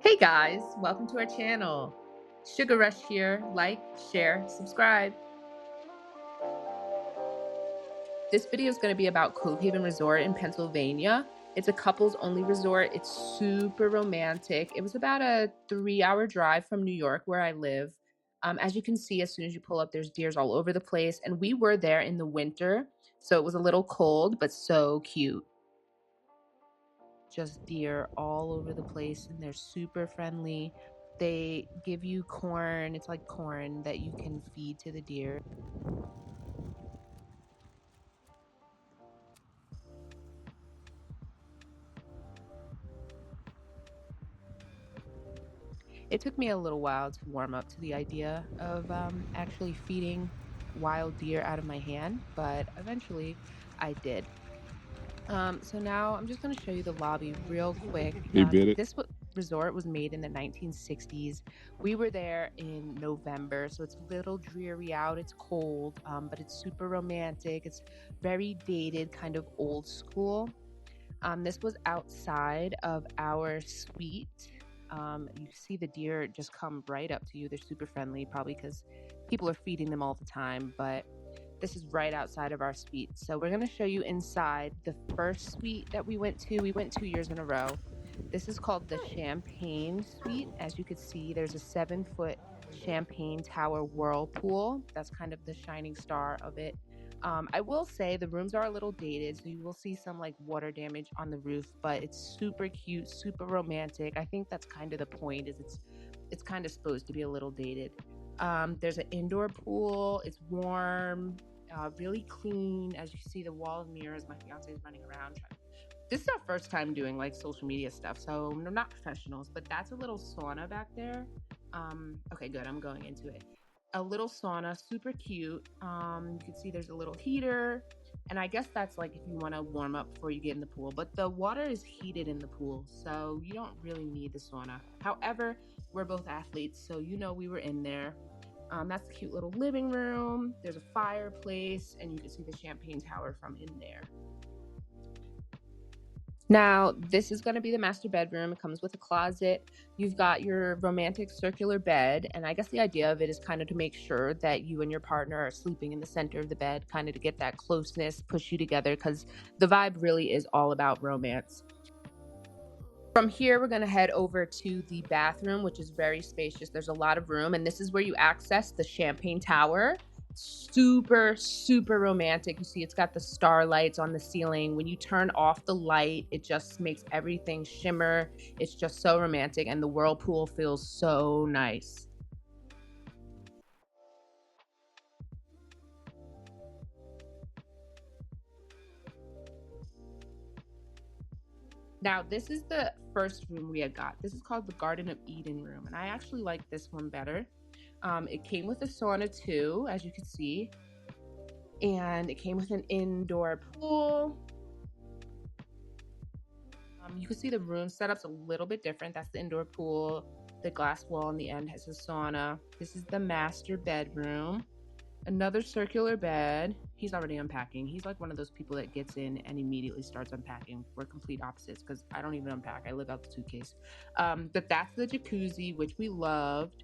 Hey guys, welcome to our channel. Sugar Rush here. Like, share, subscribe. This video is going to be about Cove Haven Resort in Pennsylvania. It's a couples only resort. It's super romantic. It was about a 3-hour drive from New York where I live. As you can see, as soon as you pull up, there's deers all over the place. And we were there in the winter, so it was a little cold, but so cute. Just deer all over the place, and they're super friendly. They give you corn. It's like corn that you can feed to the deer. It took me a little while to warm up to the idea of actually feeding wild deer out of my hand, but eventually I did. So now I'm just going to show you the lobby real quick. You bit it? Resort was made in the 1960s. We were there in November, so it's a little dreary out. It's cold, but it's super romantic. It's very dated, kind of old school. This was outside of our suite. You see the deer just come right up to you. They're super friendly, probably because people are feeding them all the time, but this is right outside of our suite. So we're going to show you inside the first suite that we went to. We went 2 years in a row. This is called the Champagne Suite. As you can see, there's a 7-foot champagne tower whirlpool. That's kind of the shining star of it. I will say the rooms are a little dated, so you will see some like water damage on the roof, but it's super cute, super romantic. I think that's kind of the point, is it's kind of supposed to be a little dated. There's an indoor pool. It's warm, really clean. As you see, the wall of mirrors. My fiance is running around. This is our first time doing like social media stuff, so we're not professionals, but that's a little sauna back there. Okay, good. I'm going into it. A little sauna, super cute. You can see there's a little heater, and I guess that's like if you want to warm up before you get in the pool, but the water is heated in the pool, so you don't really need the sauna. However, we're both athletes, so we were in there. That's a cute little living room. There's a fireplace, and you can see the champagne tower from in there. Now, this is going to be the master bedroom. It comes with a closet. You've got your romantic circular bed, and I guess the idea of it is kind of to make sure that you and your partner are sleeping in the center of the bed, kind of to get that closeness, push you together, because the vibe really is all about romance. From here, we're going to head over to the bathroom, which is very spacious. There's a lot of room, and this is where you access the champagne tower. Super, super romantic. You see, it's got the starlights on the ceiling. When you turn off the light, it just makes everything shimmer. It's just so romantic, and the whirlpool feels so nice. Now, this is the first room we had got. This is called the Garden of Eden room, and I actually like this one better. It came with a sauna too, as you can see, and it came with an indoor pool. You can see the room setup's a little bit different. That's the indoor pool. The glass wall on the end has a sauna. This is the master bedroom. Another circular bed. He's already unpacking. He's like one of those people that gets in and immediately starts unpacking. We're complete opposites because I don't even unpack. I live out the suitcase. But that's the jacuzzi, which we loved.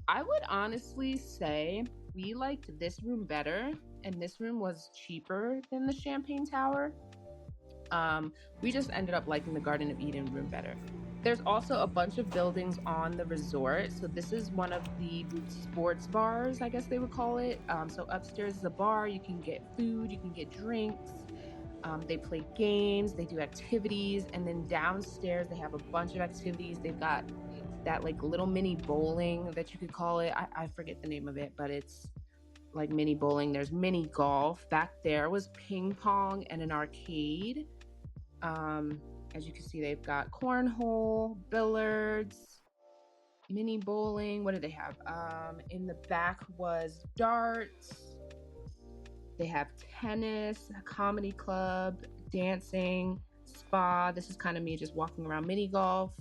I would honestly say we liked this room better, and this room was cheaper than the Champagne Tower. We just ended up liking the Garden of Eden room better. There's also a bunch of buildings on the resort. So this is one of the sports bars, I guess they would call it. So upstairs is a bar. You can get food, you can get drinks. They play games, they do activities, and then downstairs they have a bunch of activities. They've got that like little mini bowling that you could call it. I forget the name of it, but it's like mini bowling. There's mini golf. Back there was ping pong and an arcade. As you can see, they've got cornhole, billiards, mini bowling. What do they have? In the back was darts. They have tennis, a comedy club, dancing, spa. This is kind of me just walking around mini golf.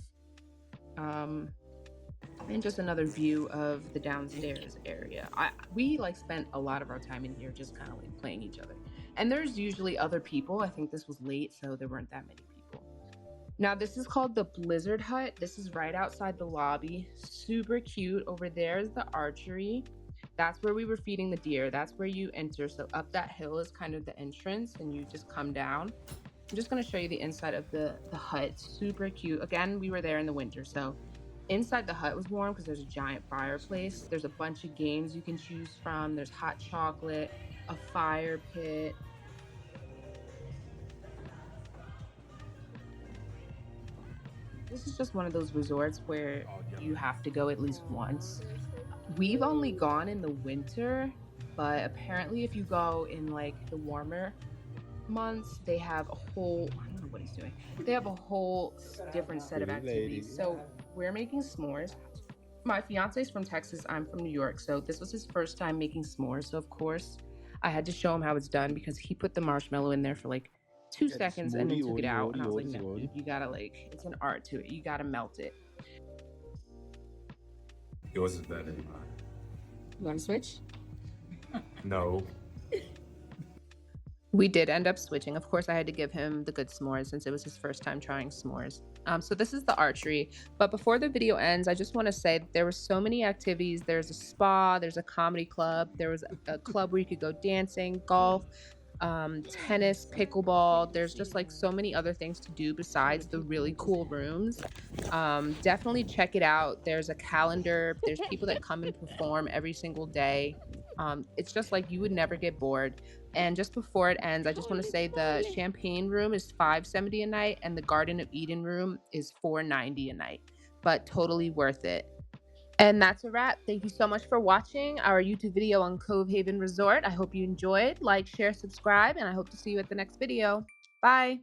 And just another view of the downstairs area. We like spent a lot of our time in here just kind of like playing each other. And there's usually other people. I think this was late, so there weren't that many people. Now, this is called the Blizzard Hut. This is right outside the lobby. Super cute. Over there is the archery. That's where we were feeding the deer. That's where you enter. So up that hill is kind of the entrance, and you just come down. I'm just going to show you the inside of the hut. Super cute. Again, we were there in the winter, so inside the hut was warm because there's a giant fireplace. There's a bunch of games you can choose from. There's hot chocolate, a fire pit. This is just one of those resorts where you have to go at least once. We've only gone in the winter, but apparently if you go in like the warmer months, they have a whole, I don't know what he's doing. They have a whole different set of Pretty lady. activities. So we're making s'mores. My fiance's from Texas, I'm from New York. So this was his first time making s'mores. So of course, I had to show him how it's done because he put the marshmallow in there for like two Yeah, the seconds and then smoothie, took it Odi, out. And Odi, I was like, Odi's no, one. dude, you gotta like, it's an art to it. You gotta melt it. Yours is better than mine. You want to switch? No. We did end up switching. Of course, I had to give him the good s'mores since it was his first time trying s'mores. So this is the archery. But before the video ends, I just want to say that there were so many activities. There's a spa, there's a comedy club, there was a club where you could go dancing, golf, tennis, pickleball. There's just like so many other things to do besides the really cool rooms. Definitely check it out. There's a calendar. There's people that come and perform every single day. It's just like you would never get bored. And just before it ends, I just want to say the champagne room is $570 a night and the Garden of Eden room is $490 a night, but totally worth it. And that's a wrap. Thank you so much for watching our YouTube video on Cove Haven Resort. I hope you enjoyed. Like, share, subscribe, and I hope to see you at the next video. Bye.